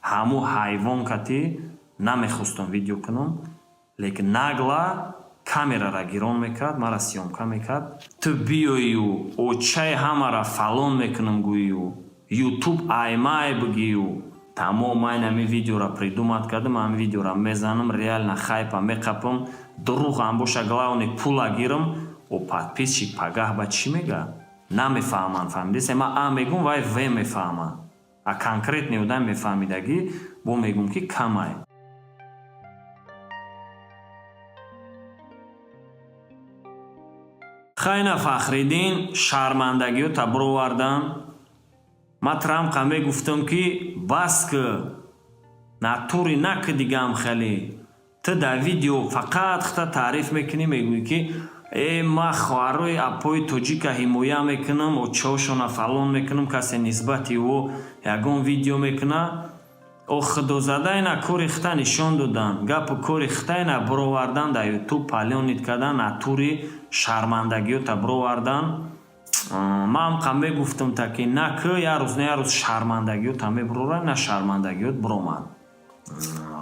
ҳаму ҳайвон кати намехостам видео кунам, лекин нагла камерара гирон мекард, мара сёмка мекард. Ту биёю очаи ҳамара фалон мекунам гӯю, ютуб аймай бигию. Тамом айн ҳамин видеора придумат кардам, ҳамин видеора мезанам, реально хайпа меқапам, дуруғам боша главни пула гирам. О подписчик пагаҳ ба чӣ мега? Намефаҳманд, фаҳмидисе? Ман а мегум, вай в мефаҳма. А конкретни одам мефаҳмидагӣ, бо мегум ки камай. Хайна Фахриддин шармандагиёта бировардан. Ман Трампқа мегуфтам ки бас ки натури наки дигам хеле. Ту дар видео фақат хта таъриф мекунӣ, мегӯӣ ки ман хоҳарои апои тоҷика ҳимоя мекунам, очаҳошона фалон мекунам, касе нисбати ӯ ягон видео мекуна. Худозада ина кори хта нишон додан. Гапу кори хта ина бировардан дар ютуб палёнид кардан, натури шармандагиёта бировардан. Ман ҳамқа мегуфтам таки на ки ярӯз на ярӯз шармандагиёта мебирора, на шармандагиёт биромад.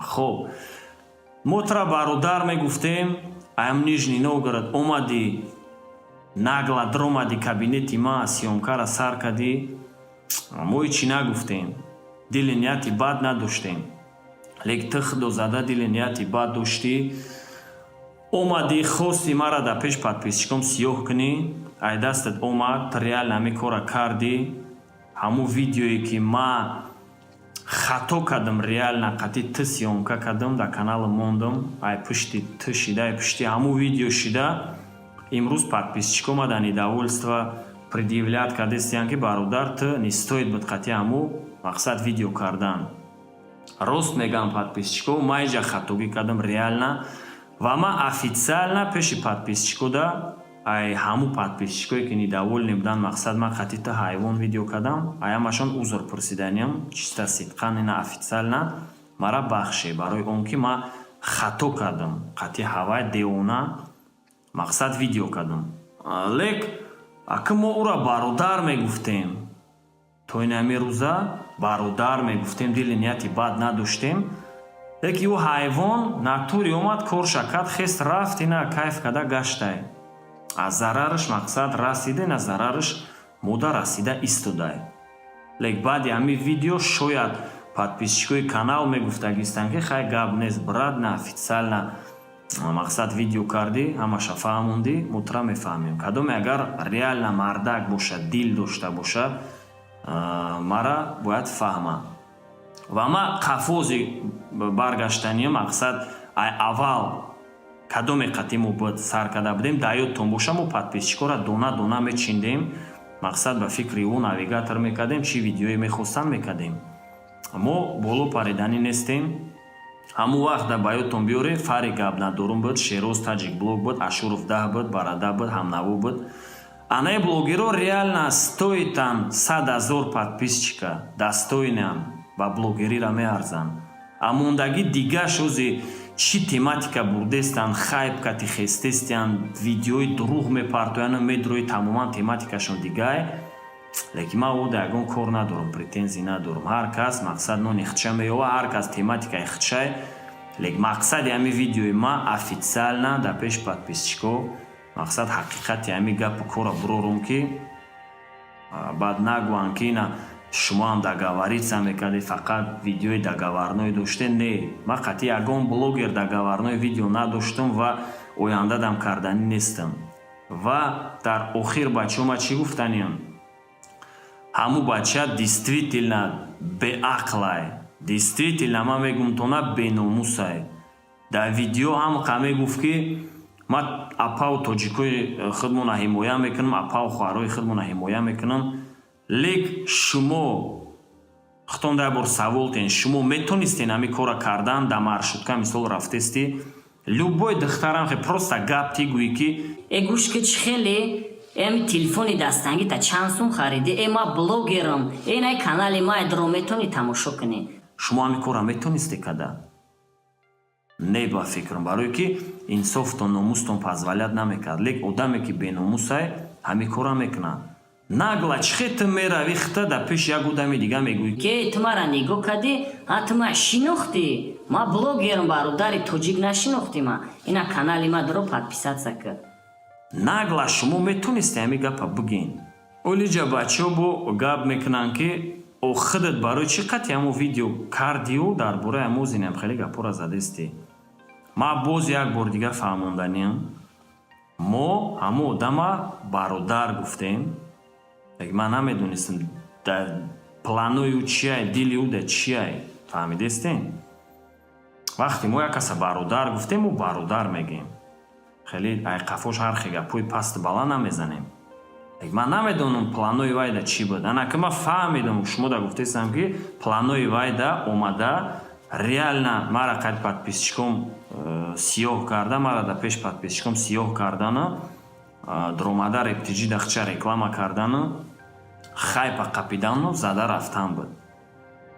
Хоб мотра бародар мегуфтем, аям Нижний Новгород омади, нагла дромади кабинети ма сёмкара сар кади. Мо ҳичи нагуфтем, дили нияти бад надоштем. Лек ту худозада дили нияти бад доштӣ. омади хости мара дар пеш подписчиком сиёҳ кунӣ. Ай дастат омад, ту реально ҳамин кора кардӣ. Ҳамун видеое ки ман хато кардам, реально қати ту сиёмка кардам, дар канала мондам. Ай пушти ту шида, ай пушти ҳамун видео шида. Имрӯз подписчикома дар недовольство предъявлят кардестиян ки бародар ту не стоит буд қати ҳамун мақсад видео кардан. Рост мегам подписчиков, ман иҷа хатогӣ кардам реально. Ва ман официально пеши подписчикода, ай ҳамун подписчикое ки недовольни буданд мақсад ман қати ту ҳайвон видео кардам, аямашон узр пурсиданиям, чиста сидқан ина официально мара бахше, барои он ки ман хато кардам, қати ҳавай девона мақсад видео кардам. Лек аки мо ура бародар мегуфтем, то ин ҳамин рӯза бародар мегуфтем, дили нияти бад надоштем. Леки ӯ ҳайвон натури омад, корша кард, хест рафт, ина кайф када гаштай. аз зарараш мақсад расида, на зарараш мода расида истодай. Лек баъди ҳамин видео шояд подписчикои канал мегуфтагистанд ки хай гап нест брат, на официально мақсад видео кардӣ, ҳамаша фаҳмондӣ, мутра мефаҳмем. Кадоме агар реально мардак бошад, дил дошта бошад, мара бояд фаҳма. Ва ман қафози баргаштаниям мақсад ай аввал кадоме қати мо бояд сар карда будем, дар ёдтон боша, мо подписчикора дона дона мечиндем, мақсад ба фикри ӯ навигатор мекардем, чӣ видеое мехостам мекардем. Мо боло париданӣ нестем. ҳамун вақт ба ёдтон биёре, фари гап надорум буд, Шероз Таҷик блог буд, Ашуров 10 буд, Барада буд, Ҳамнаво буд. Анаи блогеро реально стоитан 100 000 подписчика, достоинам ба блогерира меарзанд. Амондагӣ дига шози чӣ тематика бурдестанд, хайп кати хестестиянд, видеои дурӯғ мепартоянд, медрои тамоман тематикашон дигай. Лекин ман ода ягон кор надорам, претензӣ надорам. Ҳар кас мақсад нони хча меёва, ҳар кас тематикаи хчай. Лек мақсади ҳамин видеои ман официально дар пеш подписчиков, мақсад ҳақиқати ҳамин гапу кора бирорум ки баъд нагӯянд ки ина шумо ҳам договориться мекардед, фақат видеои договорной доштед. Не, ман қати ягон блогер договорной видео надоштам ва ояндадам карданӣ нестам. Ва дар охир бачаҳо ма чӣ гуфтаниям? ҳамун бача действительно беақлай, действительно ман мегум тона беномусай. Дар видео ҳамқа мегуфт ки ман апау тоҷикои худмона ҳимоя мекунам, апау хоҳарои худмона ҳимоя мекунам. Лек шумо хутон дай бор савол тен, шумо метонистен ҳамин кора кардан, дар маршрутка мисол рафтести, любой духтарам просто гап ти гӯӣ ки гӯш ки чӣ хеле ами телефони дастангӣ та чанд сум хариди, ма блогерам, инай канали ма дро метони тамошо кунӣ. шумо ҳамин кора метонисте када? Не ба фикрам, барое ки инсофтон номустон позволят намекард. Лек одаме ки беномусай ҳамин кора мекунад. нагла чихе ту меравӣ хита дар пеши як одами дига мегӯӣ ки ту мара нигоҳ кардӣ, ҳатто ма шинохтӣ. Ма блогерам, бародари тоҷик нашинохтӣ. Ма ина канали ма доро подписатся кард. нагла шумо метонисте ҳами гапа бигин. олиҷа бачаҳо бо гап мекунанд ки о худат барои чӣ қадри ҳамо видео кардиу дар бораи ҳамо зинам хеле гапҳоро задастӣ. ма боз як бор дига фаҳмонданем. мо ҳамо одама бародар гуфтем. ман намедонистам дар планои ӯ чияй, дили ӯ да чияй. фаҳмидестем? вақте мо як каса бародар гуфтем, мо бародар мегем. хеле айқафош ҳархе гапҳои пасту баланд намезанем. ман намедонам планои вай да чӣ буд. анаки ман фаҳмидам, шумо да гуфтестам ки планои вай да омада реально мара қад подписчиком сиёҳ карда, мара да пеш подписчиком сиёҳ кардану дромада рептиҷи дахча реклама кардану хайпа қапидану зада рафтан буд.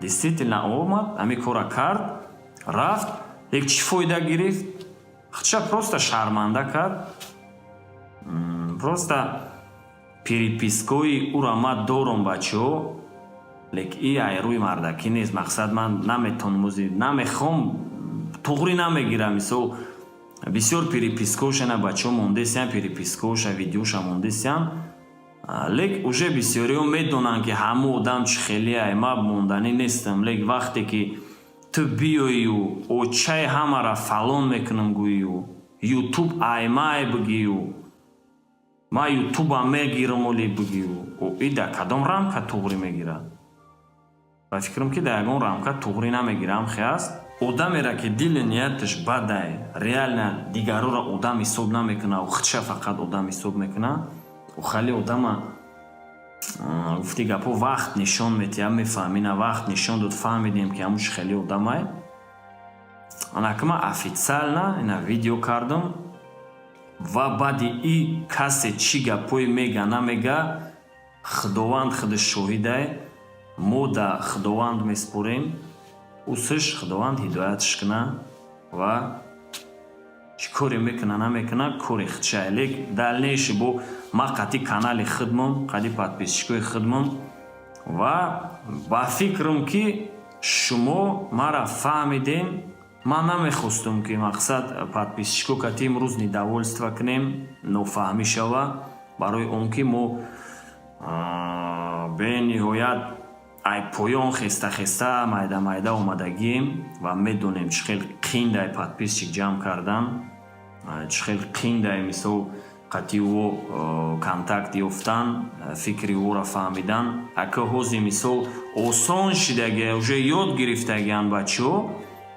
действительно омад, ҳами кора кард, рафт, лек чӣ фоида гирифт? худша просто шарманда кард. просто перепискаи ура ма дорам бачаҳо, лек и айрӯи мардакӣ нест. мақсад ман наметонам намехом туғри намегирам. мисол бисёр перепискаошана бачаҳо мондесиян, перепискаоша видеоша мондесиян, лек уже бисёриҳо медонанд ки ҳамо одам чӣ хеле ай, ма монданӣ нестам. лек вақте ки ту биёию очаи ҳамара фалон мекунам гӯию, ютуб аймай бигию, ма ютубам мегирам оли бигию, и да кадом рамка туғри мегирад? ба фикрам ки да ягон рамка туғри намегирам. хеаст одамеро ки дили нияташ бадай, реально дигарора одам ҳисоб намекуна, худша фақат одам ҳисоб мекуна, хали одама гуфти гапо вақт нишон метиҳа, мефаҳмина вақт нишон дод, фаҳмидем ки ҳамуш хеле одамай. анаки ман официална ина видео кардам ва баъди и касе чӣ гапҳое мега намега, худованд худаш шоҳидай. мо да худованд меспорем, усиш худованд ҳидоятш куна ва чӣ коре мекуна намекуна кори худшай. лек дальнейши бо ма қати канали худмон, қади подписчикои худмон ва ба фикрам ки шумо мара фаҳмидем. ман намехостам ки мақсад подписчико кати имрӯз недовольства кунем, нофаҳмӣ шава, барои он ки мо бениҳоят ай поён хеста майда омадагием ва медонем чӣ хел қин дай подписчик ҷамъ кардан, чӣ хел қин дай мисол қати ӯ контакт ёфтан, фикри ӯро фаҳмидан. ака ҳози мисол осон шидаги уже ёд гирифтагиан бачаҳо,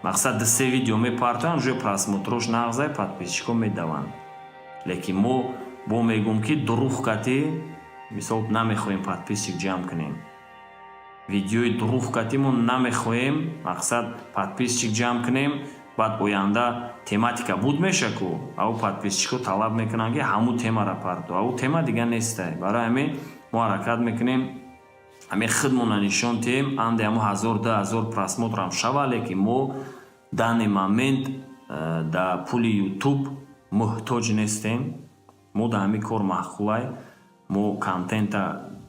мақсад се видео мепартан, уже просмотрош нағзай подписчико медаванд. лекин мо бо мегӯм ки дуруғ кати мисол намехоҳем подписчик ҷамъ кунем, видеои дуруғ кати мо намехоҳем мақсад подписчик ҷамъ кунем. баъд оянда тематика буд меша ку ав подписчико талаб мекунанд ки ҳаму темара парту, ав тема дига нестай. барои ҳамин мо ҳаракат мекунем, ҳамин худмона нишон тиҳем, анде ҳамо 1000-2000 просмотрам шава, лекин мо дани момент да пули ютуб муҳтоҷ нестем. мо да ҳамин кор маъқулай, мо контента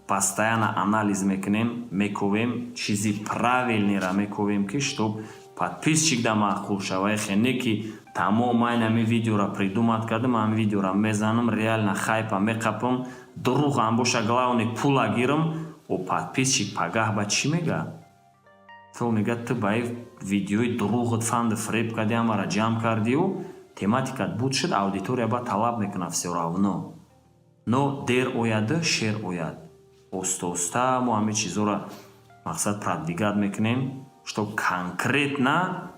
постоянно анализ мекунем, мековем, чизи правилнера мековем ки штоб подписчик да маъқул шава. не ки тамом ман ҳамин видеора придумат кардам, ҳамин видеора мезанам, реально хайпа меқапам, дуруғ ам боша, главне пула гирам, о подписчик пагаҳ ба чӣ мега? то мега ту ба видеои дуруғат фанду фреб кади ҳамара ҷамъ кардиу, тематикат буд шуд, аудитория ба талаб мекуна всё равно. но дер ояду шер ояд. оста мо ҳамин чизора мақсад продвигат мекунем, чтоб конкретно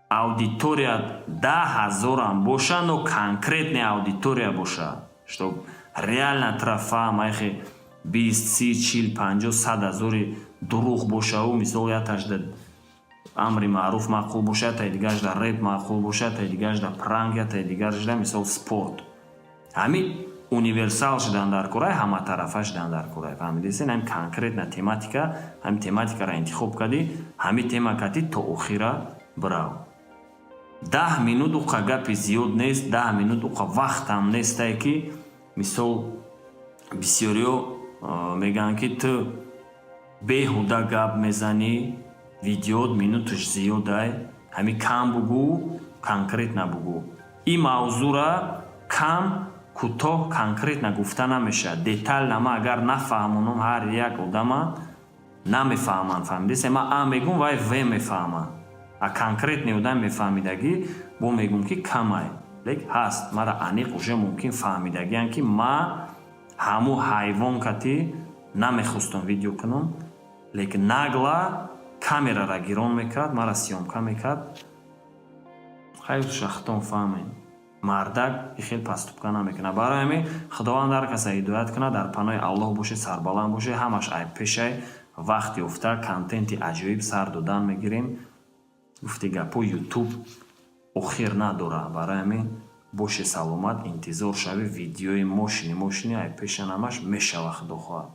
аудитория 10,000 ам боша, но конкретная аудитория боша, чтоб реально трафаъмайхе 20, 30, 40, 50, 100,000 дуруғ бошаву, мисол яташ да амри маъруф маъқул боша, ятаи дигаш да реп маъқул боша, ятаи дигаш да пранк, ятаи дигаш да мисол спорт. ҳамин универсал шудан дар кораи ҳаматарафа шудан дар кораи. фаҳмидесен? ҳамин конкретна тематика, ҳамин тематикаро интихоб кади, ҳамин тема кати то охира бирав. 10 минут уқа гапи зиёд нест, 10 минут уқа вақтам нестай ки мисол бисёриҳо мегӯянд ки ту беҳуда гап мезанӣ, видеот минуташ зиёдай, ҳами кам бугӯ, конкретна бугӯ. Ин мавзӯъра кам, кӯтоҳ, конкретна гуфта намешавад. Детал нама агар нафаҳмонам, ҳар як одама намефаҳманд, фаҳмидисе? Ман а мегӯм, вай в мефаҳмад. А конкретни одам мефаҳмидагӣ бо мегӯм ки камай. Лек ҳаст, мара аниқ уже мумкин фаҳмидагиян ки ма ҳаму ҳайвон кати намехостам видео кунам, лекин нагла камерара гирон мекард, мара сёмка мекард. Хеле шахтон фаҳмем. Мардак хеле паступка намекунад. Барои ҳамин худованд ҳар каса ҳидоят кунад, дар паноҳи Аллоҳ бошед, сарбаланд бошед, ҳамаш айбпешай, вақт ёфта контенти аҷоиб сар додан мегирем. гуфти гапо ютуб охир надорад. Барои ҳамин бошед саломат, интизор шавед, видеои мошини айбпеша намаш мешавад, худо хоҳад.